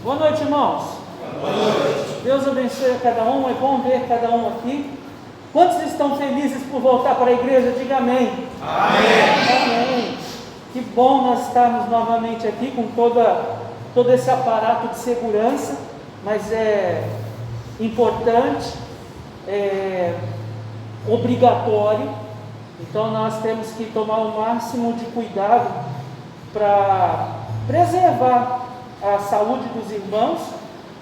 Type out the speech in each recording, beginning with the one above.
Boa noite, irmãos. Boa noite. Deus abençoe a cada um, é bom ver cada um aqui. Quantos estão felizes por voltar para a igreja? Diga amém. Amém. Amém. Que bom nós estarmos novamente aqui com todo esse aparato de segurança, mas é importante, é obrigatório, então nós temos que tomar o máximo de cuidado para preservar a saúde dos irmãos,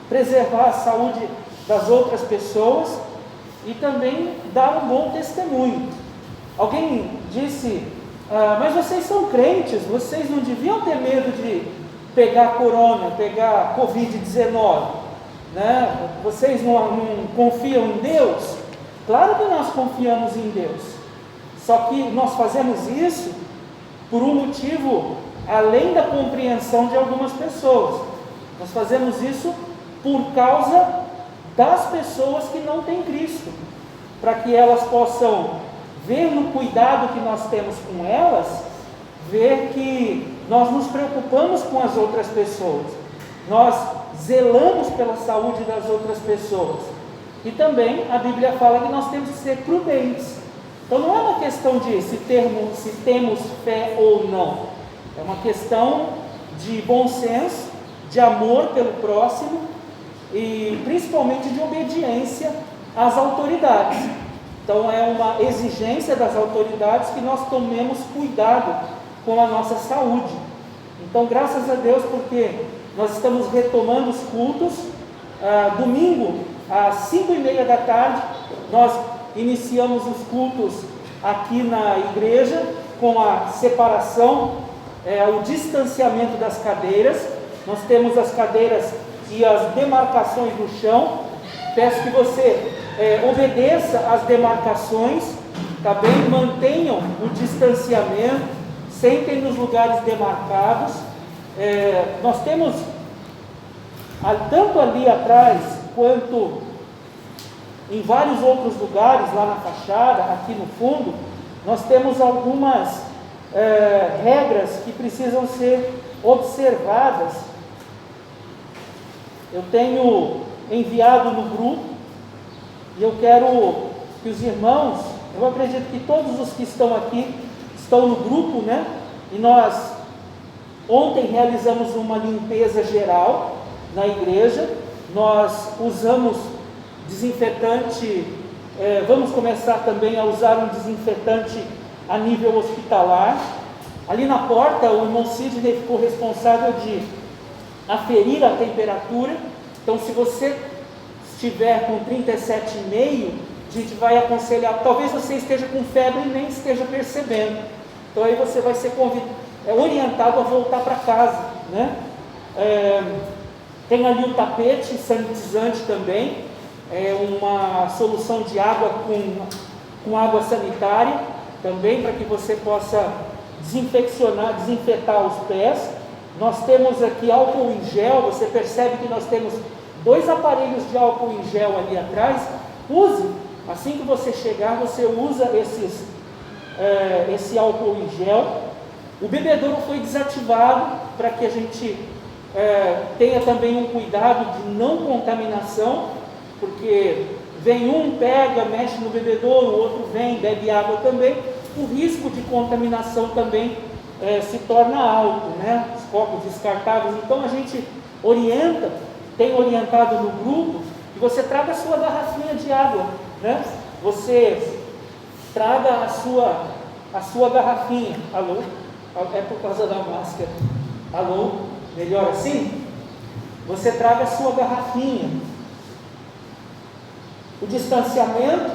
preservar a saúde das outras pessoas e também dar um bom testemunho. Alguém disse, mas vocês são crentes, vocês não deviam ter medo de pegar corona, pegar Covid-19, né? Vocês não confiam em Deus? Claro que nós confiamos em Deus, só que nós fazemos isso por um motivo além da compreensão de algumas pessoas. Nós fazemos isso por causa das pessoas que não têm Cristo, para que elas possam ver no cuidado que nós temos com elas, ver que nós nos preocupamos com as outras pessoas, nós zelamos pela saúde das outras pessoas. E também a Bíblia fala que nós temos que ser prudentes. Então não é uma questão de se temos fé ou não, é uma questão de bom senso, de amor pelo próximo e principalmente de obediência às autoridades. Então é uma exigência das autoridades que nós tomemos cuidado com a nossa saúde. Então graças a Deus, porque nós estamos retomando os cultos. Domingo às 5:30 da tarde nós iniciamos os cultos aqui na igreja com a separação, o distanciamento das cadeiras. Nós temos as cadeiras e as demarcações do chão. Peço que você obedeça às demarcações, tá bem? Mantenham o distanciamento, sentem nos lugares demarcados. Nós temos, tanto ali atrás, quanto em vários outros lugares, lá na fachada, aqui no fundo, nós temos algumas regras que precisam ser observadas. Eu tenho enviado no grupo e eu quero que os irmãos, eu acredito que todos os que estão aqui estão no grupo, né? E nós ontem realizamos uma limpeza geral na igreja. Nós usamos desinfetante, vamos começar também a usar um desinfetante a nível hospitalar. Ali na porta o irmão Sidney ficou responsável de aferir a temperatura. Então se você estiver com 37,5, a gente vai aconselhar, talvez você esteja com febre e nem esteja percebendo, então aí você vai ser orientado a voltar para casa, né? Tem ali o tapete sanitizante também, uma solução de água com água sanitária também, para que você possa desinfetar os pés. Nós temos aqui álcool em gel. Você percebe que nós temos 2 aparelhos de álcool em gel ali atrás. Use, assim que você chegar, você usa esse álcool em gel. O bebedouro foi desativado para que a gente tenha também um cuidado de não contaminação, porque vem um, pega, mexe no bebedouro, o outro vem, bebe água também, o risco de contaminação também se torna alto, né? Os copos descartáveis. Então a gente tem orientado no grupo que você traga a sua garrafinha de água, né? Você traga a sua garrafinha. Alô? É por causa da máscara. Alô? Melhor assim? Você traga a sua garrafinha. O distanciamento,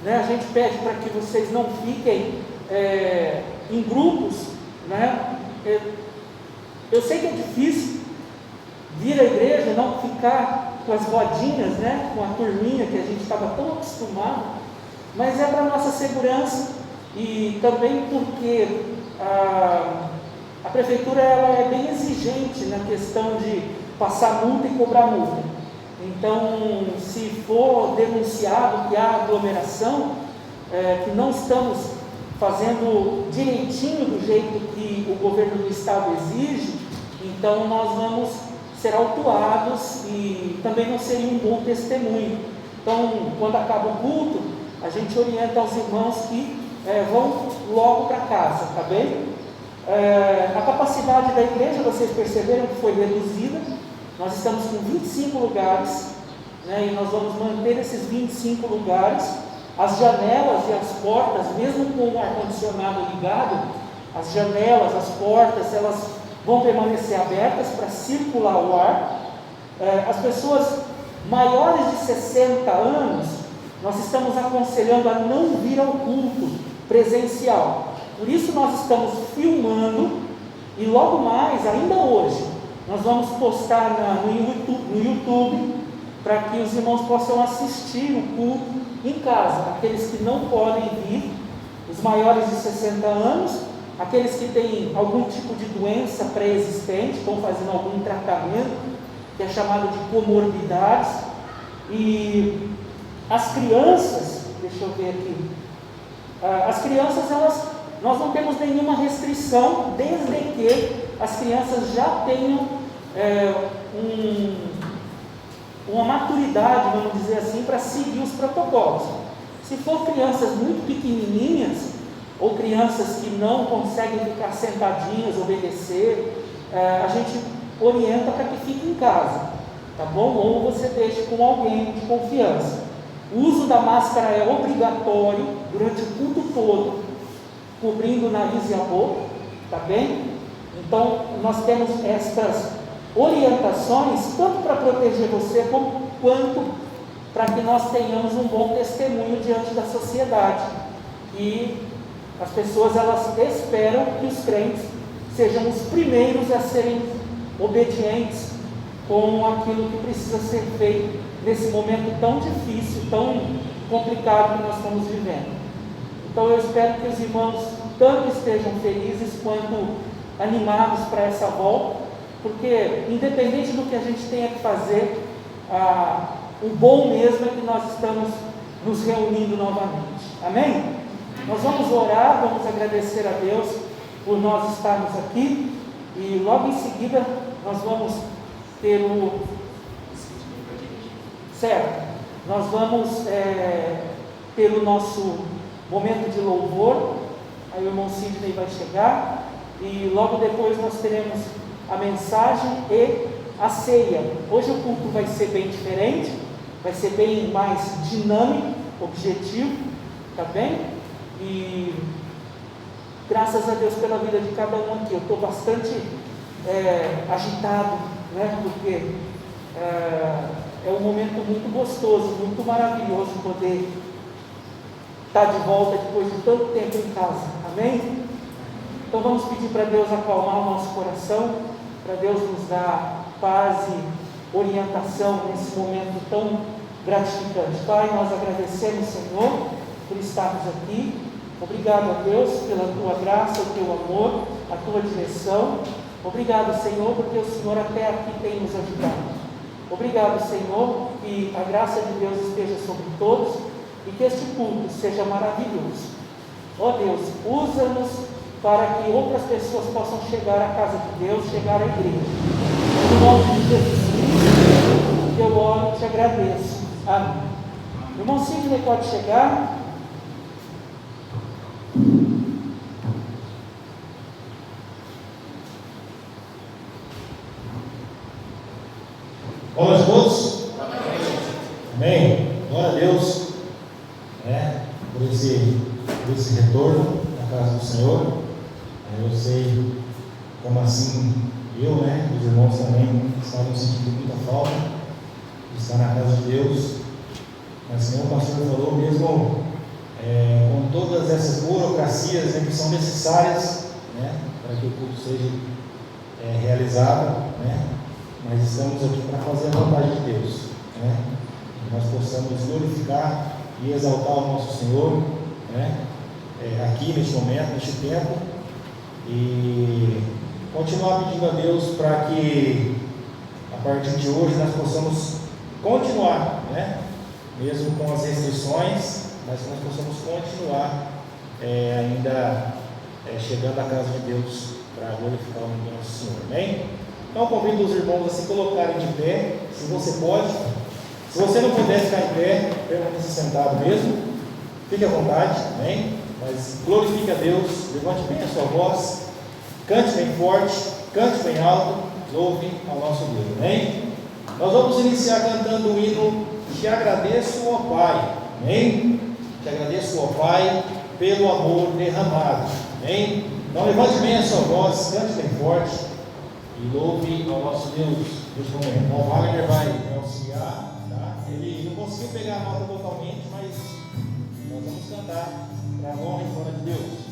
né? A gente pede para que vocês não fiquem em grupos, né? Eu sei que é difícil vir à igreja, não ficar com as rodinhas, né? Com a turminha que a gente estava tão acostumado, mas é para nossa segurança e também porque a prefeitura ela é bem exigente na questão de passar multa e cobrar multa. Então, se for denunciado que há aglomeração, que não estamos fazendo direitinho do jeito que o governo do estado exige, então nós vamos ser autuados e também não seria um bom testemunho. Então, quando acaba o culto, a gente orienta aos irmãos que vão logo para casa, tá bem? A capacidade da igreja, vocês perceberam que foi reduzida. Nós estamos com 25 lugares, né, e nós vamos manter esses 25 lugares. As janelas e as portas, mesmo com o ar-condicionado ligado, as janelas, as portas, elas vão permanecer abertas para circular o ar. As pessoas maiores de 60 anos, nós estamos aconselhando a não vir ao culto presencial. Por isso nós estamos filmando e logo mais, ainda hoje, nós vamos postar no YouTube para que os irmãos possam assistir o culto em casa. Aqueles que não podem vir, os maiores de 60 anos, aqueles que têm algum tipo de doença pré-existente, estão fazendo algum tratamento, que é chamado de comorbidades. E as crianças, deixa eu ver aqui, as crianças, nós não temos nenhuma restrição, desde que as crianças já tenham uma maturidade, vamos dizer assim, para seguir os protocolos. Se for crianças muito pequenininhas, ou crianças que não conseguem ficar sentadinhas, obedecer, a gente orienta para que fique em casa, tá bom? Ou você deixe com alguém de confiança. O uso da máscara é obrigatório durante o culto todo, cobrindo o nariz e a boca, tá bem? Então, nós temos estas orientações, tanto para proteger você, quanto para que nós tenhamos um bom testemunho diante da sociedade. E as pessoas, elas esperam que os crentes sejam os primeiros a serem obedientes com aquilo que precisa ser feito nesse momento tão difícil, tão complicado que nós estamos vivendo. Então eu espero que os irmãos tanto estejam felizes quanto animados para essa volta, porque independente do que a gente tenha que fazer, o bom mesmo é que nós estamos nos reunindo novamente. Amém? Nós vamos orar, vamos agradecer a Deus por nós estarmos aqui, e logo em seguida nós vamos ter nós vamos ter o nosso momento de louvor. Aí o irmão Sidney vai chegar, e logo depois nós teremos a mensagem e a ceia. Hoje o culto vai ser bem diferente, vai ser bem mais dinâmico, objetivo, tá bem? E graças a Deus pela vida de cada um aqui. Eu estou bastante agitado, né? Porque é um momento muito gostoso, muito maravilhoso poder estar de volta depois de tanto tempo em casa. Amém? Então vamos pedir para Deus acalmar o nosso coração, para Deus nos dar paz e orientação nesse momento tão gratificante. Pai, nós agradecemos, Senhor, por estarmos aqui. Obrigado a Deus pela Tua graça, o Teu amor, a Tua direção. Obrigado, Senhor, porque o Senhor até aqui tem nos ajudado. Obrigado, Senhor, que a graça de Deus esteja sobre todos e que este culto seja maravilhoso. Ó Deus, usa-nos para que outras pessoas possam chegar à casa de Deus, chegar à igreja. No nome de Jesus Cristo, eu oro e te agradeço. Amém. O irmão Sidney pode chegar. Boa noite a todos. Amém. Glória a Deus, por esse retorno à casa do Senhor. Eu sei como assim eu, os irmãos também estavam sentindo muita falta de estar na casa de Deus. Mas como o pastor falou, mesmo com todas essas burocracias que são necessárias para que o culto seja realizado, nós estamos aqui para fazer a vontade de Deus, que nós possamos glorificar e exaltar o nosso Senhor, aqui neste momento, neste tempo, e continuar pedindo a Deus para que a partir de hoje nós possamos continuar, mesmo com as restrições, mas que nós possamos continuar ainda chegando à casa de Deus para glorificar o nome do nosso Senhor. Amém? Então convido os irmãos a se colocarem de pé, se você pode. Se você não puder ficar em pé, permaneça sentado mesmo, fique à vontade, amém? Mas glorifique a Deus, levante bem a sua voz, cante bem forte, cante bem alto, louve ao nosso Deus, amém? Nós vamos iniciar cantando o hino Te Agradeço, ó Pai, amém? Te agradeço, ó Pai, pelo amor derramado, amém? Então levante bem a sua voz, cante bem forte e louve ao nosso Deus neste momento. O Wagner vai me auxiliar, tá? Ele não conseguiu pegar a nota totalmente, mas nós vamos cantar para a honra e glória de Deus.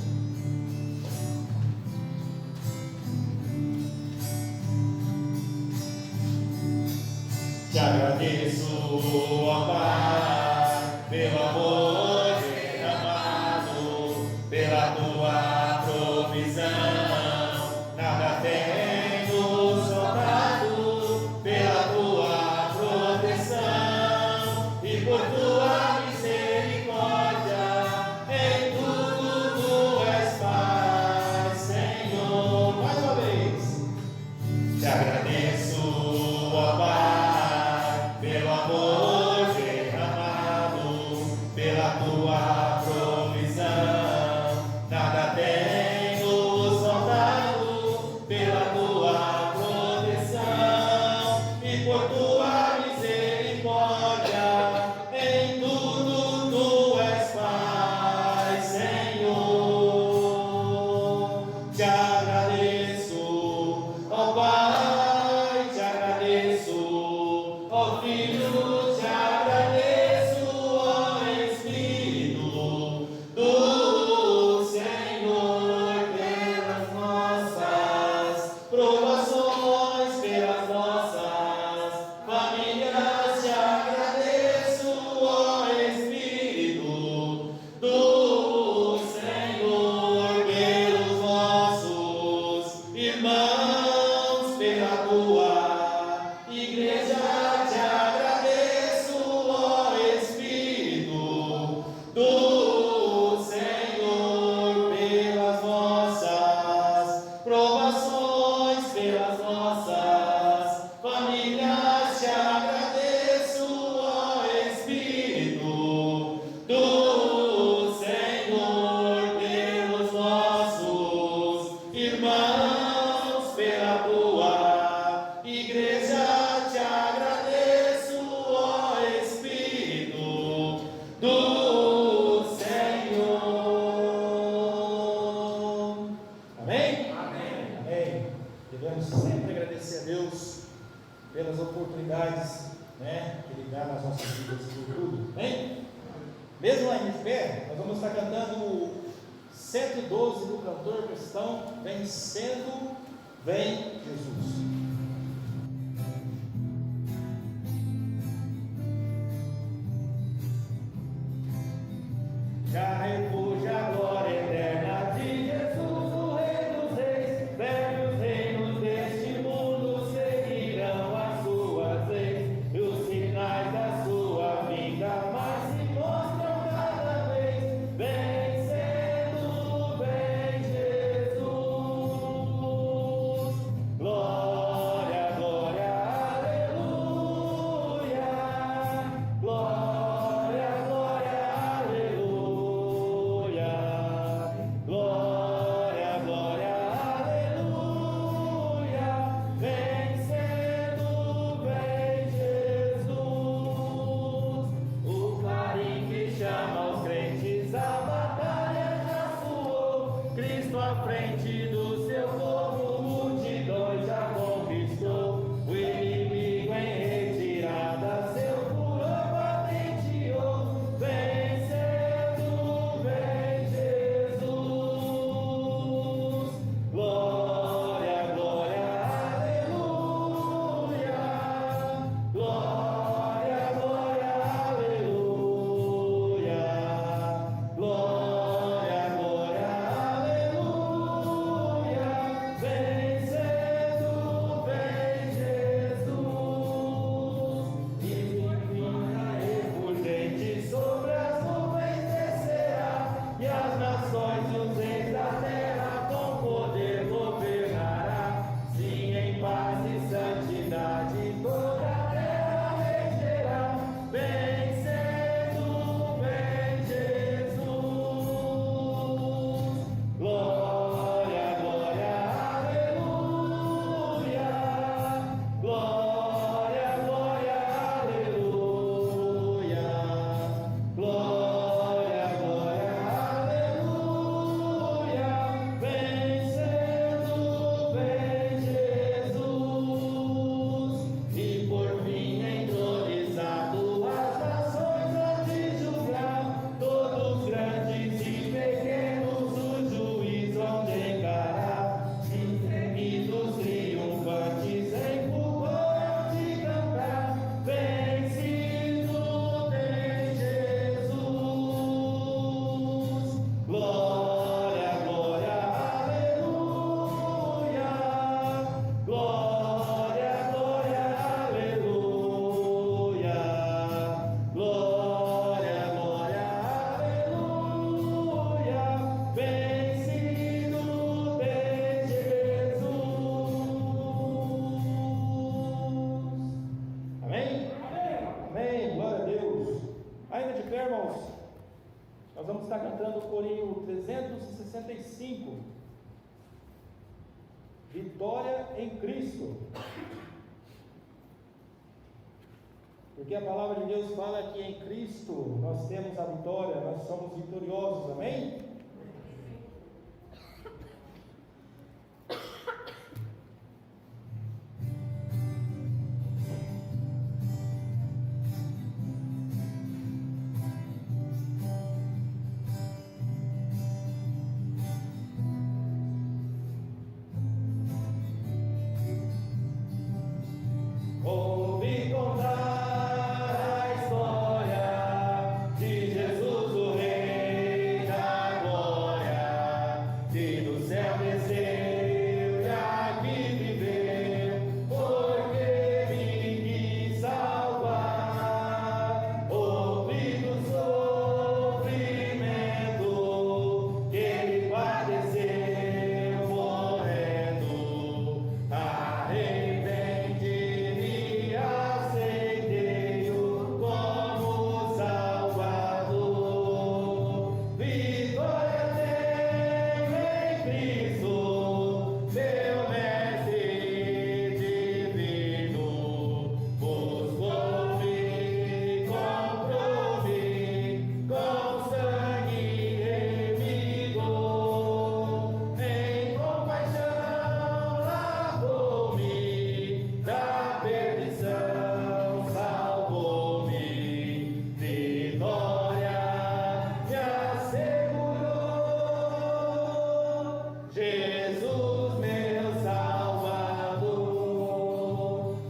Te agradeço, ó Pai, pelo amor derramado, pela tua provisão, nada tenho faltado, pela tua proteção e por tua misericórdia, em tudo tu és Pai, Senhor. Mais uma vez, te agradeço, ó Pai, pelo amor derramado, pela tua provisão, nada tenho faltado, pela tua proteção e por tua misericórdia, em tudo tu és Pai, Senhor. Te agradeço, ó Pai, te agradeço, ó Filho, te agradeço, ó Espírito do Senhor, pelas nossas provações, pelas nossas famílias. Te agradeço, ó Espírito do Senhor, pelos nossos irmãos, pela tua igreja. Te agradeço, ó Espírito do Senhor, pelas nossas provações, pelas nossas famílias. Te agradeço, ó Espírito do Senhor, pelos nossos irmãos, pela tua igreja. Te agradeço, ó Espírito do Senhor. Amém? Amém. Amém. Devemos sempre agradecer a Deus pelas oportunidades, né, que Ele dá nas nossas vidas por tudo. Amém? Mesmo ainda de pé, nós vamos estar cantando o 112 do cantor cristão, Vencendo, Vem Jesus. Já refúgio a glória eterna de Jesus, o Rei dos Reis. Velhos reinos deste mundo seguirão as suas leis, e os sinais da sua vinda mais se mostram cada vez. Vencendo, vem Jesus. 65. Vitória em Cristo. Porque a palavra de Deus fala que em Cristo nós temos a vitória, nós somos vitoriosos, amém? Ouvi contar a história de Jesus, o Rei da glória, que do céu desceu e aqui viveu, porque me quis salvar. Ouvi do sofrimento que ele padeceu morrendo. Arrependi-me, aceitei-o como Salvador. Vitória tenho em Cristo, meu mestre divino. Buscou-me, comprou-me, com sangue remigou. Em compaixão lavou-me, da perdição salvou-me. Vitória me assegurou. Jesus, meu Salvador.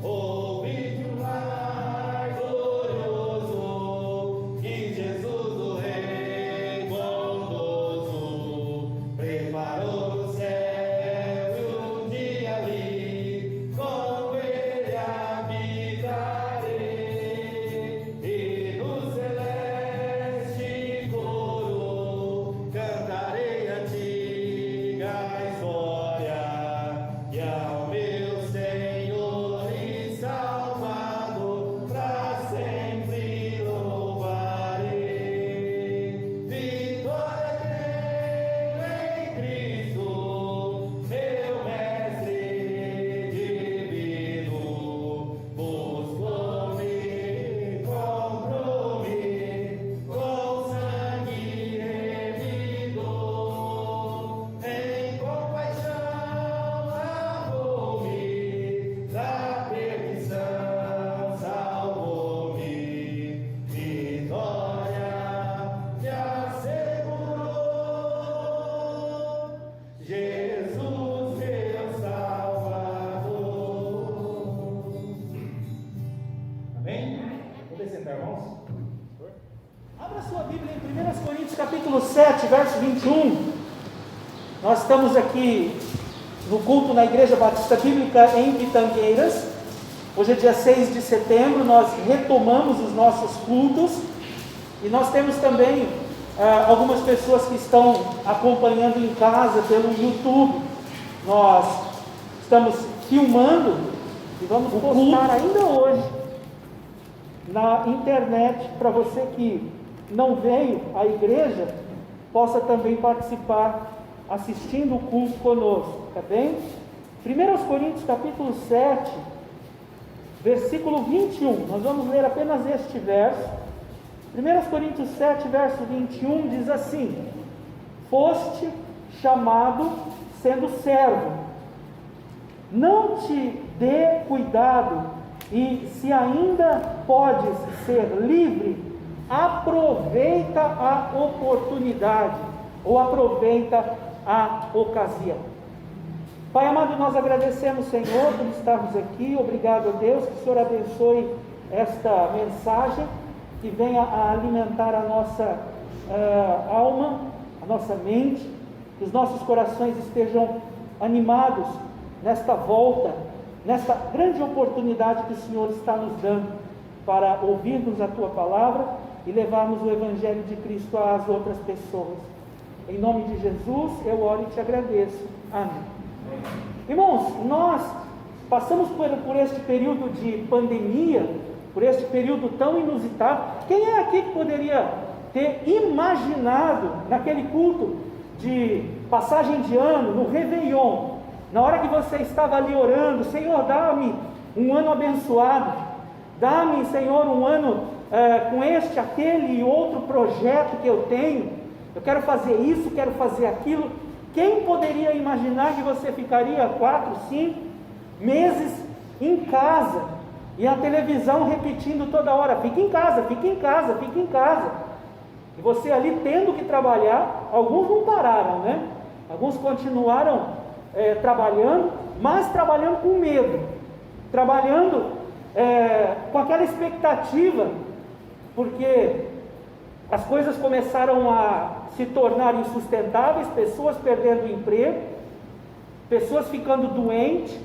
Ouvi de um lar glorioso que Jesus, o Rei bondoso, preparou no céu e um dia ali com ele habitarei. E no celeste coro cantarei a antiga história e ao meu Senhor e Salvador pra sempre louvarei. Vitória tenho em Cristo, meu mestre divino. Buscou-me, comprou-me, com sangue remigou. Em compaixão lavou-me, da perdição salvou-me. Vitória me assegurou. Jesus, meu Salvador. Amém? Vamos sentar, irmãos. Abra sua Bíblia em 1 Coríntios capítulo 7, verso 21. Nós estamos aqui no culto na Igreja Batista Bíblica em Pitangueiras. Hoje é dia 6 de setembro, nós retomamos os nossos cultos. E nós temos também algumas pessoas que estão acompanhando em casa pelo YouTube. Nós estamos filmando e vamos postar ainda hoje na internet, para você que não veio à igreja, possa também participar assistindo o culto conosco, tá bem? 1 Coríntios capítulo 7, versículo 21, nós vamos ler apenas este verso. 1 Coríntios 7, verso 21 diz assim: foste chamado sendo servo, não te dê cuidado, e se ainda podes ser livre, aproveita a oportunidade, ou aproveita a ocasião. Pai amado, nós agradecemos, Senhor, por estarmos aqui. Obrigado a Deus, que o Senhor abençoe esta mensagem, que venha a alimentar a nossa alma, a nossa mente, que os nossos corações estejam animados nesta volta, nesta grande oportunidade que o Senhor está nos dando para ouvirmos a Tua palavra e levarmos o Evangelho de Cristo às outras pessoas. Em nome de Jesus, eu oro e te agradeço. Amém. Irmãos, nós passamos por este período de pandemia, por este período tão inusitado. Quem é aqui que poderia ter imaginado naquele culto de passagem de ano, no Réveillon, na hora que você estava ali orando, Senhor, dá-me um ano abençoado, dá-me, Senhor, um ano com este, aquele e outro projeto que eu tenho, eu quero fazer isso, quero fazer aquilo. Quem poderia imaginar que você ficaria 4, 5 meses em casa, e a televisão repetindo toda hora, fique em casa, fique em casa, fique em casa, e você ali tendo que trabalhar. Alguns não pararam, né? Alguns continuaram trabalhando, mas trabalhando com medo, trabalhando com aquela expectativa, porque as coisas começaram a se tornar insustentáveis, pessoas perdendo o emprego, pessoas ficando doentes.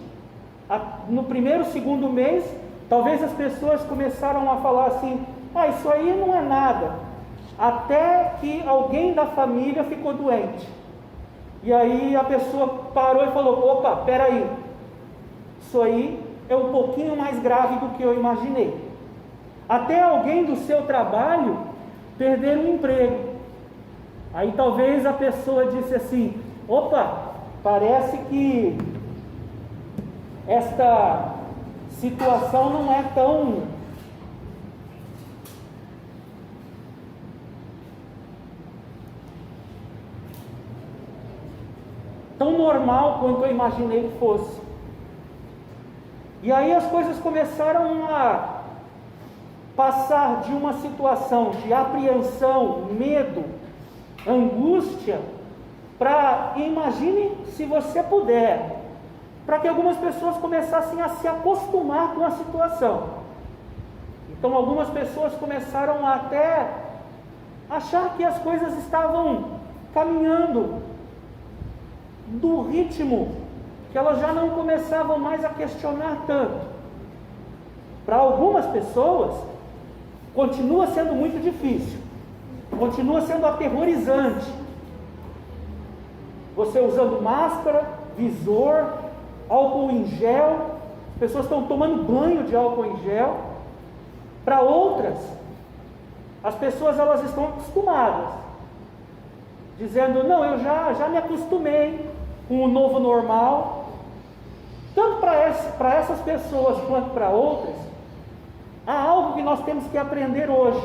No primeiro, segundo mês, talvez as pessoas começaram a falar assim: isso aí não é nada, até que alguém da família ficou doente, e aí a pessoa parou e falou: opa, peraí, isso aí é um pouquinho mais grave do que eu imaginei. Até alguém do seu trabalho perder o emprego. Aí talvez a pessoa disse assim: opa, parece que esta situação não é tão normal quanto eu imaginei que fosse. E aí as coisas começaram a passar de uma situação de apreensão, medo, angústia, para, imagine se você puder, para que algumas pessoas começassem a se acostumar com a situação. Então algumas pessoas começaram a até achar que as coisas estavam caminhando do ritmo, que elas já não começavam mais a questionar tanto. Para algumas pessoas continua sendo muito difícil, continua sendo aterrorizante. Você usando máscara, visor, álcool em gel, as pessoas estão tomando banho de álcool em gel. Para outras, as pessoas elas estão acostumadas, dizendo: não, eu já me acostumei com o novo normal. Tanto para essas pessoas quanto para outras, há algo que nós temos que aprender hoje,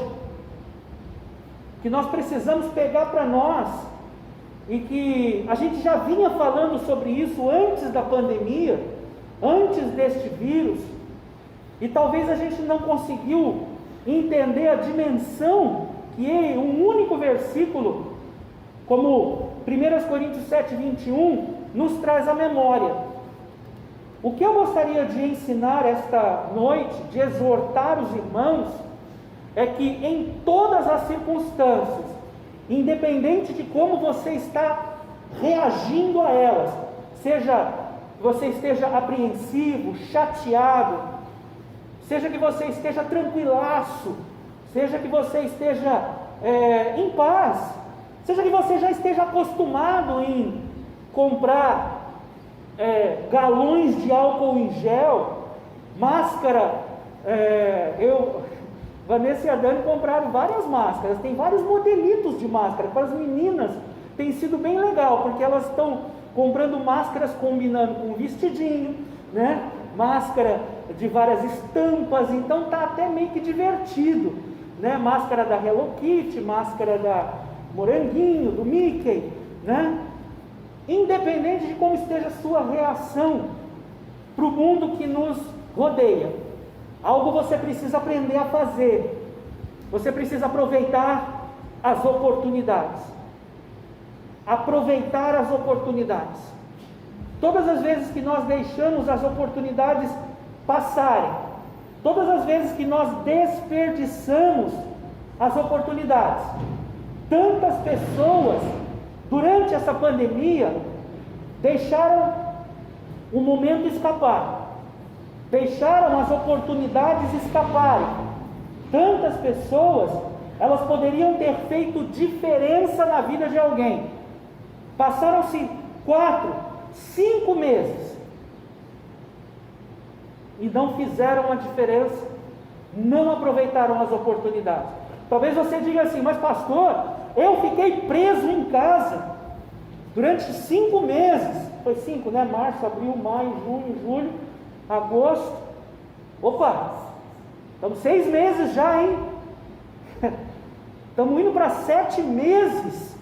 que nós precisamos pegar para nós, e que a gente já vinha falando sobre isso antes da pandemia, antes deste vírus, e talvez a gente não conseguiu entender a dimensão que um único versículo, como 1 Coríntios 7:21, nos traz à memória. O que eu gostaria de ensinar esta noite, de exortar os irmãos, é que em todas as circunstâncias, independente de como você está reagindo a elas, seja que você esteja apreensivo, chateado, seja que você esteja tranquilaço, seja que você esteja em paz, seja que você já esteja acostumado em comprar galões de álcool em gel, máscara. Vanessa e a Dani compraram várias máscaras, tem vários modelitos de máscara. Para as meninas tem sido bem legal, porque elas estão comprando máscaras combinando com vestidinho, né? Máscara de várias estampas, então está até meio que divertido, né? Máscara da Hello Kitty, máscara da Moranguinho, do Mickey, né? Independente de como esteja a sua reação para o mundo que nos rodeia, algo você precisa aprender a fazer. Você precisa aproveitar as oportunidades. Aproveitar as oportunidades. Todas as vezes que nós deixamos as oportunidades passarem, todas as vezes que nós desperdiçamos as oportunidades, tantas pessoas durante essa pandemia deixaram o momento escapar, deixaram as oportunidades escaparem. Tantas pessoas, elas poderiam ter feito diferença na vida de alguém. Passaram-se 4, 5 meses e não fizeram a diferença, não aproveitaram as oportunidades. Talvez você diga assim: mas pastor, eu fiquei preso em casa, Durante 5 meses, foi 5, né? Março, abril, maio, junho, julho, agosto. Opa, estamos 6 meses já, hein? Estamos indo para 7 meses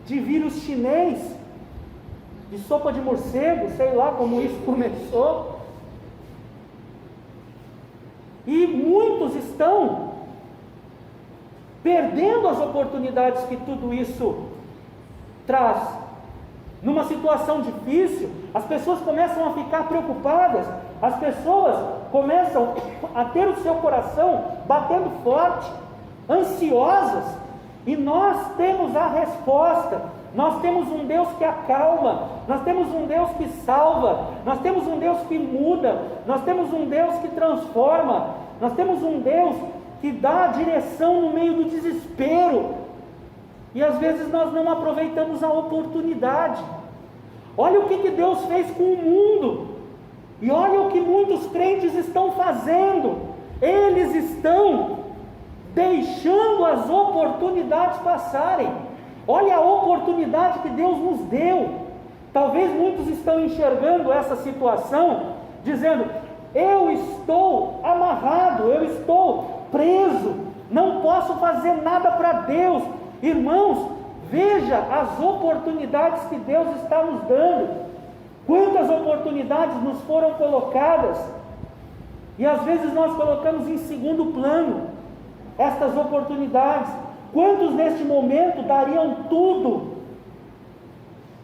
de vírus chinês, de sopa de morcego, sei lá como isso começou. E muitos estão perdendo as oportunidades que tudo isso traz. Numa situação difícil, as pessoas começam a ficar preocupadas, as pessoas começam a ter o seu coração batendo forte, ansiosas, e nós temos a resposta. Nós temos um Deus que acalma, nós temos um Deus que salva, nós temos um Deus que muda, nós temos um Deus que transforma, nós temos um Deus que dá direção no meio do desespero. E às vezes nós não aproveitamos a oportunidade. Olha o que Deus fez com o mundo, e olha o que muitos crentes estão fazendo. Eles estão deixando as oportunidades passarem. Olha a oportunidade que Deus nos deu. Talvez muitos estão enxergando essa situação, dizendo: eu estou amarrado, eu estou preso, não posso fazer nada para Deus. Irmãos, veja as oportunidades que Deus está nos dando. Quantas oportunidades nos foram colocadas, e às vezes nós colocamos em segundo plano estas oportunidades. Quantos neste momento dariam tudo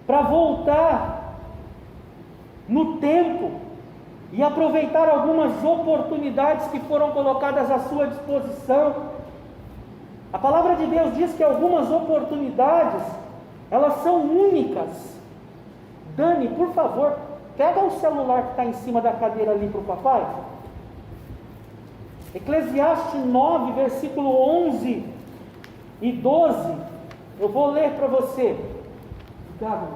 para voltar no tempo e aproveitar algumas oportunidades que foram colocadas à sua disposição? A palavra de Deus diz que algumas oportunidades, elas são únicas. Dani, por favor, pega o celular que está em cima da cadeira ali para o papai. Eclesiastes 9, versículo 11 e 12, eu vou ler para você. Obrigado.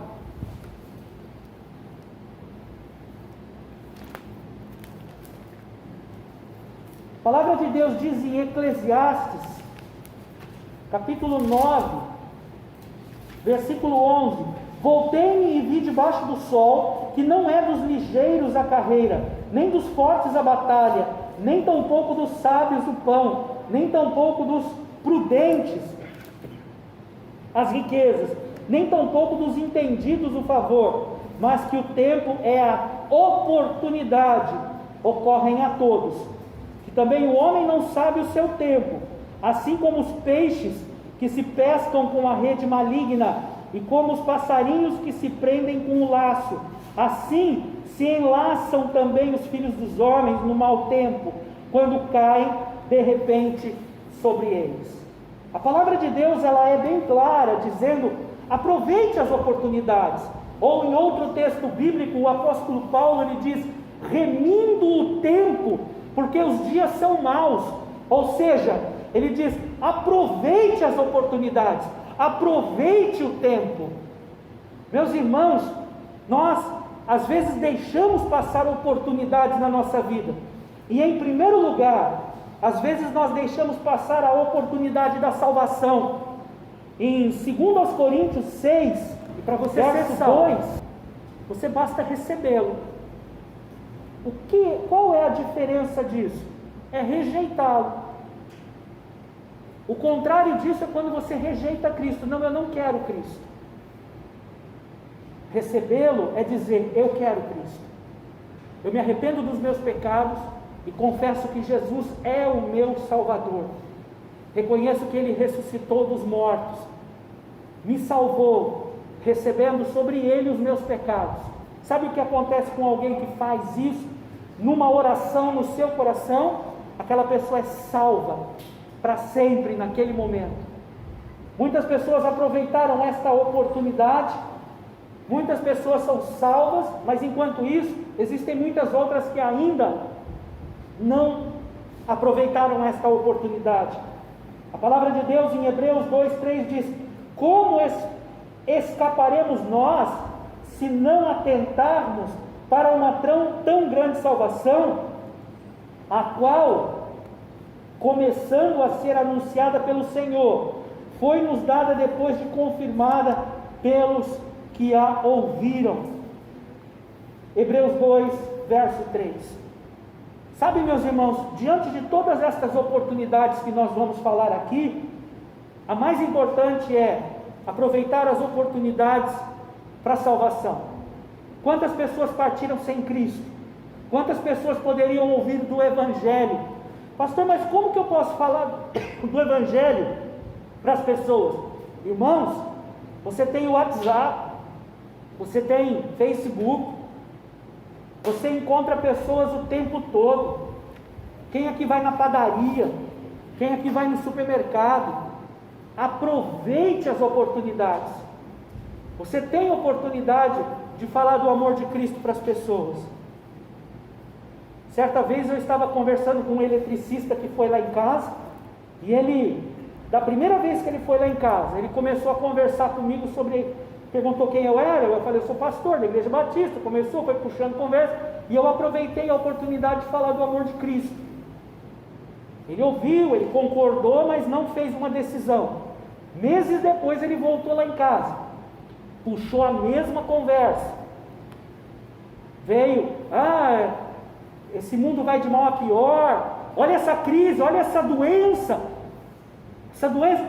A palavra de Deus diz em Eclesiastes, capítulo 9, versículo 11: voltei-me e vi debaixo do sol que não é dos ligeiros a carreira, nem dos fortes a batalha, nem tampouco dos sábios o pão, nem tampouco dos prudentes as riquezas, nem tampouco dos entendidos o favor, mas que o tempo é a oportunidade, ocorrem a todos. Que também o homem não sabe o seu tempo, assim como os peixes que se pescam com a rede maligna, e como os passarinhos que se prendem com o laço, assim se enlaçam também os filhos dos homens no mau tempo, quando caem de repente sobre eles. A palavra de Deus, ela é bem clara, dizendo: aproveite as oportunidades. Ou em outro texto bíblico, o apóstolo Paulo, ele diz: remindo o tempo, porque os dias são maus. Ou seja, ele diz: aproveite as oportunidades, aproveite o tempo. Meus irmãos, nós às vezes deixamos passar oportunidades na nossa vida, e em primeiro lugar, às vezes nós deixamos passar a oportunidade da salvação. Em 2 Coríntios 6, e para você ser salvo, você basta recebê-lo. Qual é a diferença disso? É rejeitá-lo. O contrário disso é quando você rejeita Cristo. Não, eu não quero Cristo. Recebê-lo é dizer: eu quero Cristo. Eu me arrependo dos meus pecados e confesso que Jesus é o meu Salvador. Reconheço que Ele ressuscitou dos mortos, me salvou, recebendo sobre Ele os meus pecados. Sabe o que acontece com alguém que faz isso? Numa oração no seu coração, aquela pessoa é salva para sempre naquele momento. Muitas pessoas aproveitaram esta oportunidade, muitas pessoas são salvas, mas enquanto isso, existem muitas outras que ainda não aproveitaram esta oportunidade. A palavra de Deus em Hebreus 2:3 diz: como escaparemos nós se não atentarmos para uma tão grande salvação, a qual, começando a ser anunciada pelo Senhor, foi nos dada depois de confirmada pelos que a ouviram. Hebreus 2, verso 3. Sabe, meus irmãos, diante de todas estas oportunidades que nós vamos falar aqui, a mais importante é aproveitar as oportunidades para a salvação. Quantas pessoas partiram sem Cristo? Quantas pessoas poderiam ouvir do Evangelho? Pastor, mas como que eu posso falar do Evangelho para as pessoas? Irmãos, você tem o WhatsApp, você tem Facebook, você encontra pessoas o tempo todo. Quem aqui vai na padaria? Quem aqui vai no supermercado? Aproveite as oportunidades. Você tem oportunidade de falar do amor de Cristo para as pessoas. Certa vez eu estava conversando com um eletricista que foi lá em casa, e ele, da primeira vez que ele foi lá em casa, ele começou a conversar comigo sobre, perguntou quem eu era, eu falei, eu sou pastor da Igreja Batista, foi puxando conversa, e eu aproveitei a oportunidade de falar do amor de Cristo. Ele ouviu, ele concordou, mas não fez uma decisão. Meses depois ele voltou lá em casa, puxou a mesma conversa, veio, esse mundo vai de mal a pior, olha essa crise, olha essa doença,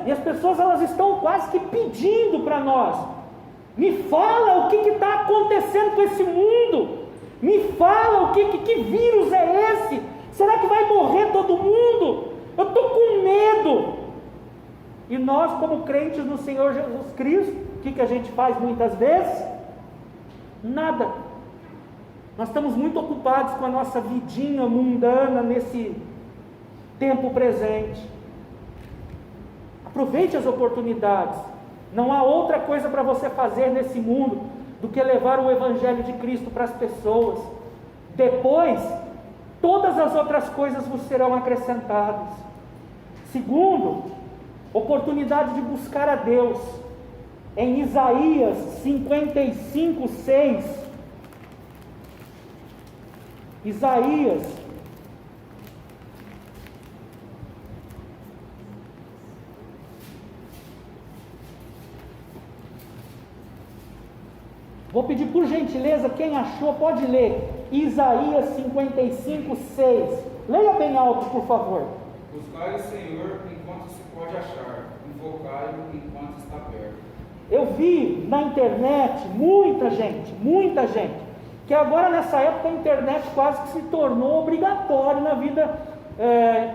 e as pessoas elas estão quase que pedindo para nós, me fala o que está acontecendo com esse mundo, me fala que vírus é esse, será que vai morrer todo mundo? Eu estou com medo. E nós, como crentes no Senhor Jesus Cristo, o que a gente faz muitas vezes? Nada. Nós estamos muito ocupados com a nossa vidinha mundana nesse tempo presente. Aproveite as oportunidades. Não há outra coisa para você fazer nesse mundo do que levar o Evangelho de Cristo para as pessoas. Depois, todas as outras coisas vos serão acrescentadas. Segundo, oportunidade de buscar a Deus. Em Isaías 55, 6, Isaías, vou pedir por gentileza, quem achou pode ler, Isaías 55, 6, leia bem alto por favor. Buscai o Senhor enquanto se pode achar, invocai-o enquanto está perto. Eu vi na internet muita gente, que agora nessa época a internet quase que se tornou obrigatória na vida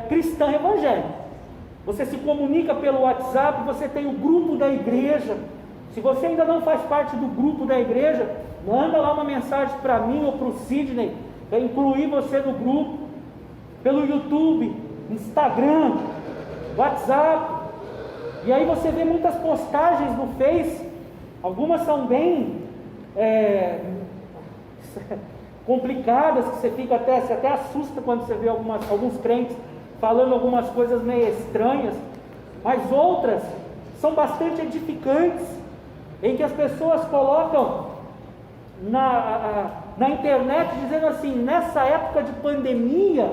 cristã evangélica. Você se comunica pelo WhatsApp, você tem o grupo da igreja. Se você ainda não faz parte do grupo da igreja, manda lá uma mensagem para mim ou para o Sidney, para incluir você no grupo, pelo YouTube, Instagram, WhatsApp. E aí você vê muitas postagens no Face, algumas são bem complicadas, que você fica você até assusta quando você vê alguns crentes falando algumas coisas meio estranhas, mas outras são bastante edificantes, em que as pessoas colocam na internet dizendo assim: nessa época de pandemia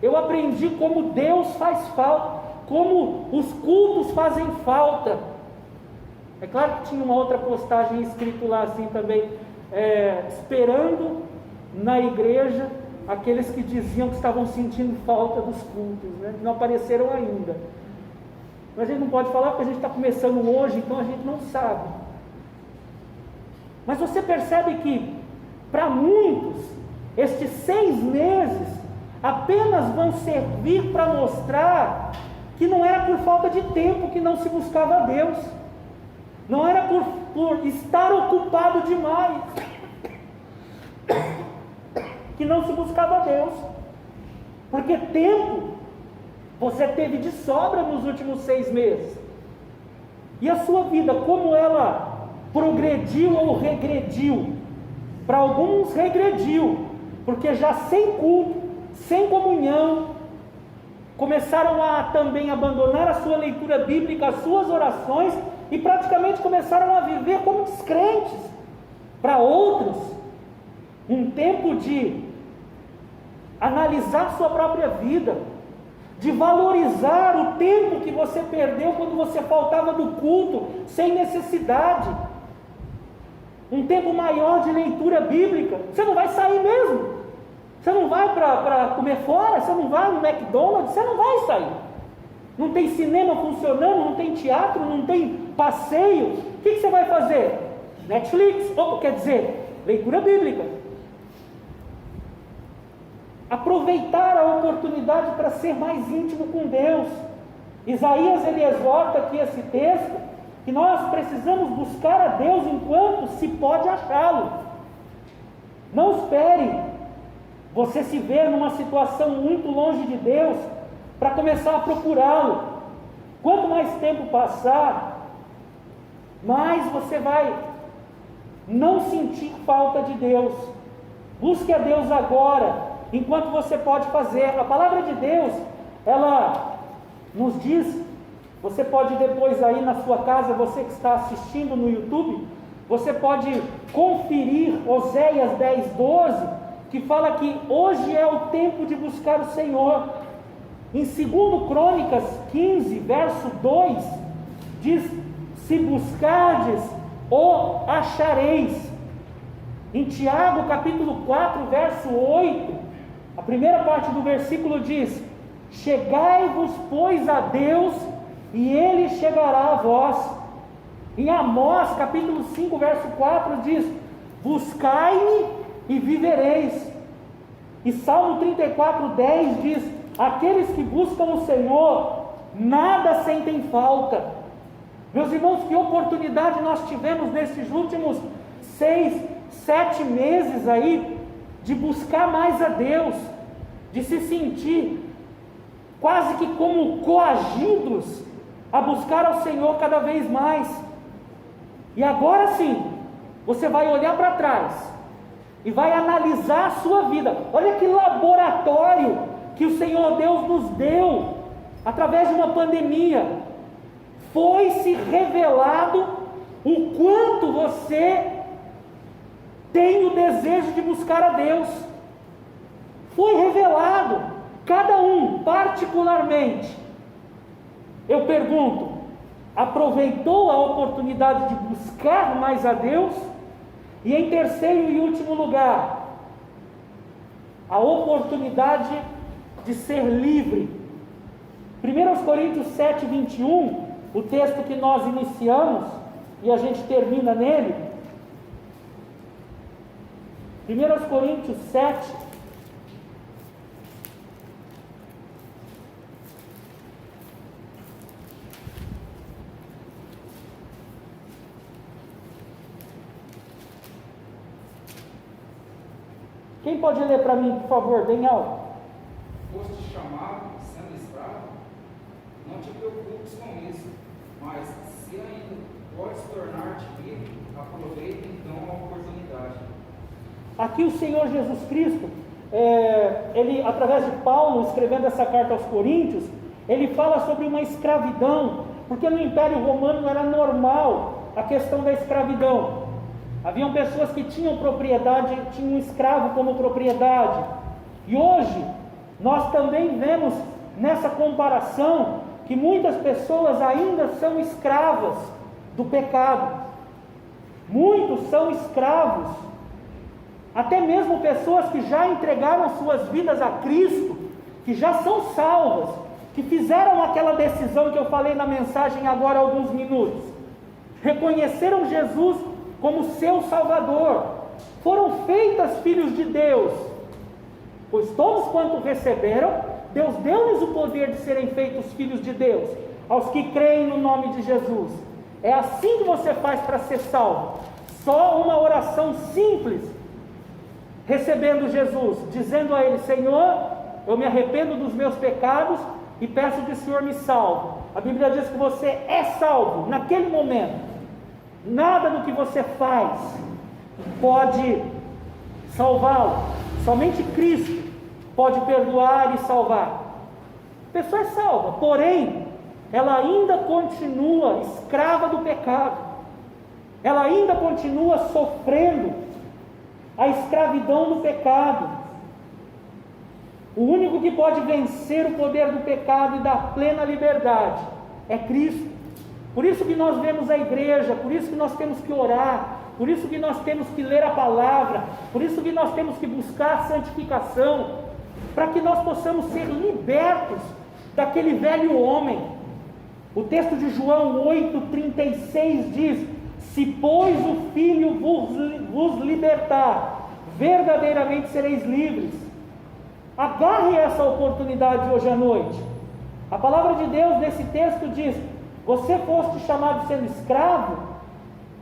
eu aprendi como Deus faz falta, como os cultos fazem falta. É claro que tinha uma outra postagem escrito lá assim também, esperando na igreja aqueles que diziam que estavam sentindo falta dos cultos, né? Não apareceram ainda. Mas a gente não pode falar porque a gente está começando hoje, então a gente não sabe. Mas você percebe que para muitos estes 6 meses apenas vão servir para mostrar que não era por falta de tempo que não se buscava a Deus, não era por estar ocupado demais que não se buscava a Deus, porque tempo você teve de sobra nos últimos 6 meses. E a sua vida, como ela progrediu ou regrediu? Para alguns regrediu, porque já sem culto, sem comunhão, começaram a também abandonar a sua leitura bíblica, as suas orações, e praticamente começaram a viver como descrentes. Para outros, um tempo de analisar sua própria vida, de valorizar o tempo que você perdeu quando você faltava do culto, sem necessidade. um tempo maior de leitura bíblica. Você não vai sair mesmo. Você não vai para comer fora, você não vai no McDonald's, você não vai sair. Não tem cinema funcionando, não tem teatro, não tem passeio. O que você vai fazer? Netflix, ou quer dizer, leitura bíblica. Aproveitar a oportunidade para ser mais íntimo com Deus. Isaías, ele exorta aqui esse texto, que nós precisamos buscar a Deus enquanto se pode achá-lo. Não espere você se ver numa situação muito longe de Deus para começar a procurá-lo. Quanto mais tempo passar, mais você vai não sentir falta de Deus. Busque a Deus agora, enquanto você pode fazer. A palavra de Deus, ela nos diz, você pode depois aí na sua casa, você que está assistindo no YouTube, você pode conferir Oséias 10:12, que fala que hoje é o tempo de buscar o Senhor. Em 2 Crônicas 15, verso 2, diz: se buscardes, o achareis. Em Tiago, capítulo 4, verso 8, a primeira parte do versículo diz: chegai-vos, pois, a Deus, e Ele chegará a vós. Em Amós, capítulo 5, verso 4, diz: buscai-me e vivereis. E Salmo 34:10 diz: aqueles que buscam o Senhor, nada sentem falta. Meus irmãos, que oportunidade nós tivemos nesses últimos 6, 7 meses aí, de buscar mais a Deus, de se sentir quase que como coagidos a buscar ao Senhor cada vez mais. E agora sim, você vai olhar para trás e vai analisar a sua vida. Olha que laboratório que o Senhor Deus nos deu através de uma pandemia. Foi se revelado o quanto você tem o desejo de buscar a Deus. Foi revelado, cada um particularmente. Eu pergunto: aproveitou a oportunidade de buscar mais a Deus? E em terceiro e último lugar, a oportunidade de ser livre. 1 Coríntios 7, 21, o texto que nós iniciamos e a gente termina nele. 1 Coríntios 7, quem pode ler para mim, por favor, bem alto? Foste chamado sendo escravo? Não te preocupes com isso, mas se ainda podes tornar-te livre, aproveita então a oportunidade. Aqui o Senhor Jesus Cristo, ele, através de Paulo, escrevendo essa carta aos Coríntios, ele fala sobre uma escravidão, porque no Império Romano era normal a questão da escravidão. Haviam pessoas que tinham propriedade, tinham um escravo como propriedade. E hoje, nós também vemos nessa comparação que muitas pessoas ainda são escravas do pecado. Muitos são escravos. Até mesmo pessoas que já entregaram suas vidas a Cristo, que já são salvas, que fizeram aquela decisão que eu falei na mensagem agora há alguns minutos. Reconheceram Jesus como seu Salvador, foram feitas filhos de Deus, pois todos quanto receberam, Deus deu-lhes o poder de serem feitos filhos de Deus, aos que creem no nome de Jesus. É assim que você faz para ser salvo. Só uma oração simples, recebendo Jesus, dizendo a Ele: Senhor, eu me arrependo dos meus pecados e peço que o Senhor me salve. A Bíblia diz que você é salvo naquele momento. Nada do que você faz pode salvá-lo. Somente Cristo pode perdoar e salvar. A pessoa é salva, porém, ela ainda continua escrava do pecado. Ela ainda continua sofrendo a escravidão do pecado. O único que pode vencer o poder do pecado e dar plena liberdade é Cristo. Por isso que nós vemos a igreja, por isso que nós temos que orar, por isso que nós temos que ler a palavra, por isso que nós temos que buscar a santificação, para que nós possamos ser libertos daquele velho homem. O texto de João 8,36 diz: se pois o Filho vos libertar, verdadeiramente sereis livres. Agarre essa oportunidade hoje à noite. A palavra de Deus nesse texto diz: você foste chamado sendo escravo,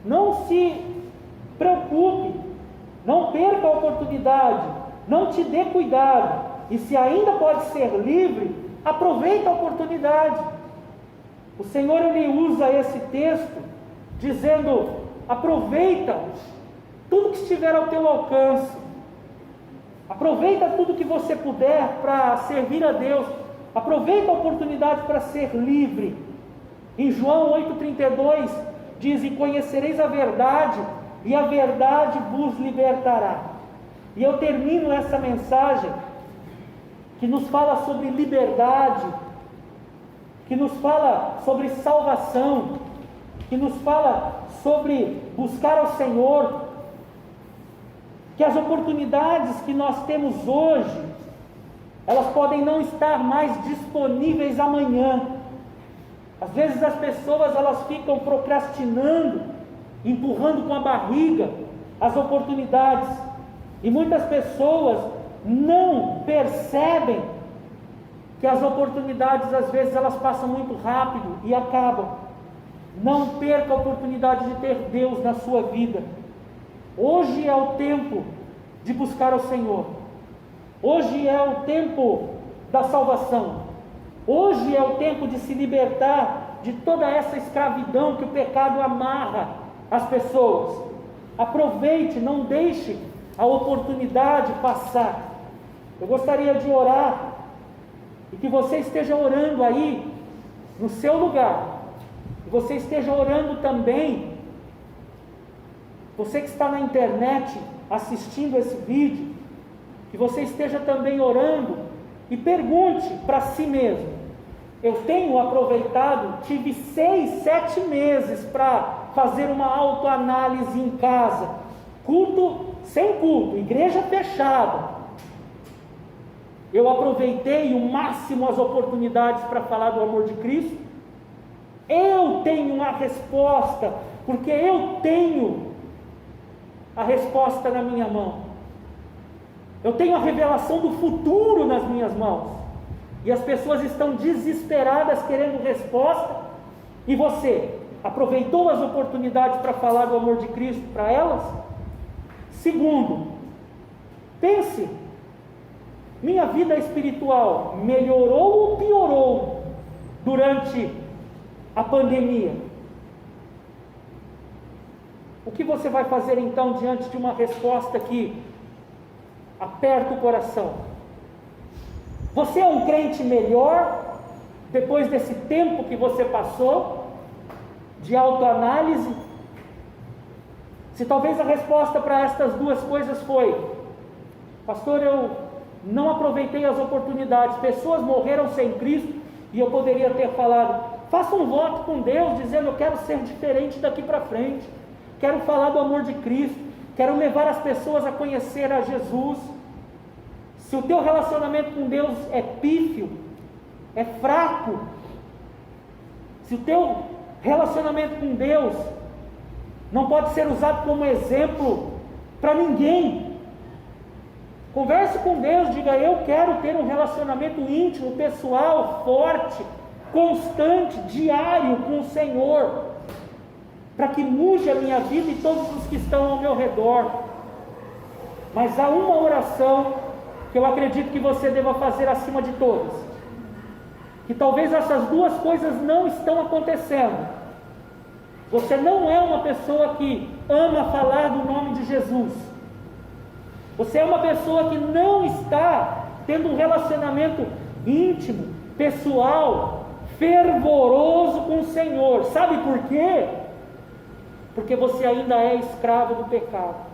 não se preocupe, não perca a oportunidade, não te dê cuidado, e se ainda pode ser livre, aproveita a oportunidade. O Senhor, Ele usa esse texto dizendo: aproveita tudo que estiver ao teu alcance, aproveita tudo que você puder para servir a Deus, aproveita a oportunidade para ser livre. Em João 8,32 diz: e conhecereis a verdade, e a verdade vos libertará. E eu termino essa mensagem que nos fala sobre liberdade, que nos fala sobre salvação, que nos fala sobre buscar ao Senhor, que as oportunidades que nós temos hoje, elas podem não estar mais disponíveis amanhã. Às vezes as pessoas, elas ficam procrastinando, empurrando com a barriga as oportunidades, e muitas pessoas não percebem que as oportunidades, às vezes, elas passam muito rápido e acabam. Não perca a oportunidade de ter Deus na sua vida. Hoje é o tempo de buscar ao Senhor. Hoje é o tempo da salvação. Hoje é o tempo de se libertar de toda essa escravidão que o pecado amarra as pessoas. Aproveite, não deixe a oportunidade passar. Eu gostaria de orar, e que você esteja orando aí no seu lugar, que você esteja orando também, você que está na internet assistindo esse vídeo, que você esteja também orando e pergunte para si mesmo: eu tenho aproveitado, tive 6, 7 meses para fazer uma autoanálise em casa, sem culto, igreja fechada. Eu aproveitei o máximo as oportunidades para falar do amor de Cristo? Eu tenho a resposta, porque eu tenho a resposta na minha mão. Eu tenho a revelação do futuro nas minhas mãos. E as pessoas estão desesperadas querendo resposta. E você aproveitou as oportunidades para falar do amor de Cristo para elas? Segundo, pense: minha vida espiritual melhorou ou piorou durante a pandemia? O que você vai fazer então diante de uma resposta que aperta o coração? Você é um crente melhor depois desse tempo que você passou de autoanálise? Se talvez a resposta para estas duas coisas foi: pastor, eu não aproveitei as oportunidades, pessoas morreram sem Cristo, e eu poderia ter falado: faça um voto com Deus, dizendo: eu quero ser diferente daqui para frente, quero falar do amor de Cristo, quero levar as pessoas a conhecer a Jesus. Se o teu relacionamento com Deus é pífio, é fraco, se o teu relacionamento com Deus não pode ser usado como exemplo para ninguém, converse com Deus, diga: eu quero ter um relacionamento íntimo, pessoal, forte, constante, diário com o Senhor, para que mude a minha vida e todos os que estão ao meu redor. Mas há uma oração que eu acredito que você deva fazer acima de todas, que talvez essas duas coisas não estão acontecendo. Você não é uma pessoa que ama falar do nome de Jesus. Você é uma pessoa que não está tendo um relacionamento íntimo, pessoal, fervoroso com o Senhor. Sabe por quê? Porque você ainda é escravo do pecado.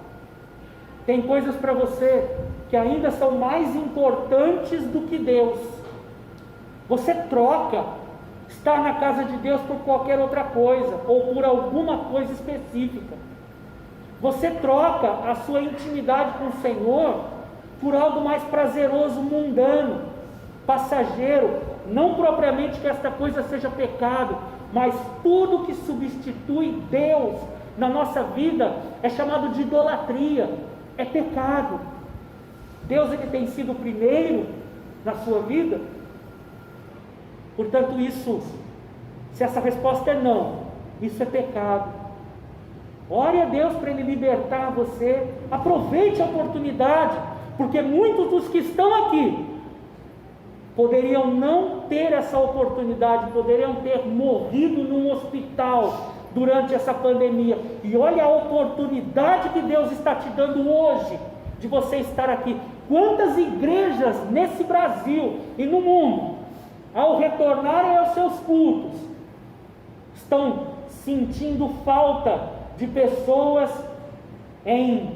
Tem coisas para você que ainda são mais importantes do que Deus. Você troca estar na casa de Deus por qualquer outra coisa, ou por alguma coisa específica. Você troca a sua intimidade com o Senhor por algo mais prazeroso, mundano, passageiro. Não propriamente que esta coisa seja pecado, mas tudo que substitui Deus na nossa vida é chamado de idolatria, é pecado. Deus, ele tem sido o primeiro na sua vida? Portanto, isso, se essa resposta é não, isso é pecado. Ore a Deus para Ele libertar você. Aproveite a oportunidade, porque muitos dos que estão aqui poderiam não ter essa oportunidade, poderiam ter morrido num hospital durante essa pandemia. E olha a oportunidade que Deus está te dando hoje de você estar aqui. Quantas igrejas nesse Brasil e no mundo, ao retornarem aos seus cultos, estão sentindo falta de pessoas em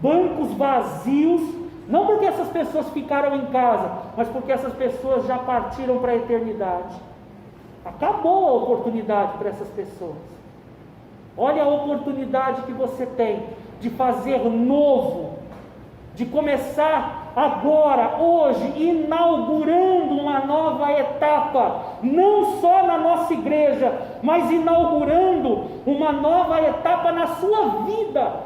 bancos vazios, não porque essas pessoas ficaram em casa, mas porque essas pessoas já partiram para a eternidade. Acabou a oportunidade para essas pessoas. Olha a oportunidade que você tem de fazer novo, de começar agora, hoje, inaugurando uma nova etapa, não só na nossa igreja, mas inaugurando uma nova etapa na sua vida,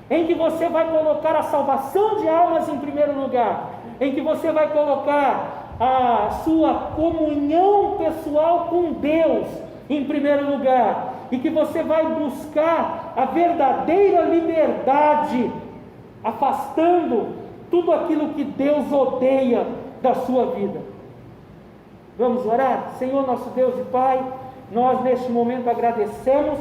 em que você vai colocar a salvação de almas em primeiro lugar, em que você vai colocar a sua comunhão pessoal com Deus em primeiro lugar, e que você vai buscar a verdadeira liberdade, afastando tudo aquilo que Deus odeia da sua vida. Vamos orar? Senhor nosso Deus e Pai, nós neste momento agradecemos,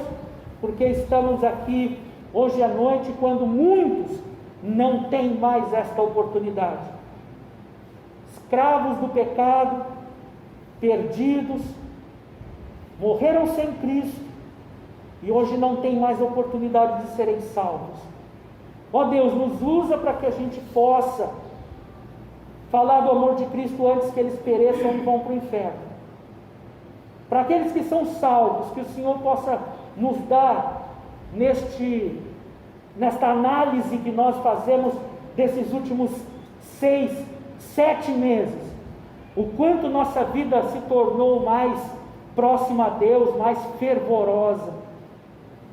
porque estamos aqui hoje à noite, quando muitos não têm mais esta oportunidade. Escravos do pecado, perdidos, morreram sem Cristo, e hoje não têm mais oportunidade de serem salvos. Ó Deus, nos usa para que a gente possa falar do amor de Cristo antes que eles pereçam e vão para o inferno. Para aqueles que são salvos, que o Senhor possa nos dar nesta análise que nós fazemos desses últimos 6, 7 meses, o quanto nossa vida se tornou mais próxima a Deus, mais fervorosa.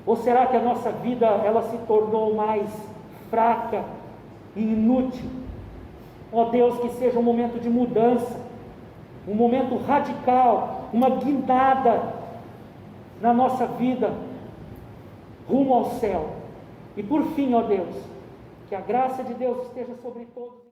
Ou será que a nossa vida ela se tornou mais fraca e inútil? Ó Deus, que seja um momento de mudança, um momento radical, uma guinada na nossa vida rumo ao céu. E por fim, ó Deus, que a graça de Deus esteja sobre todos.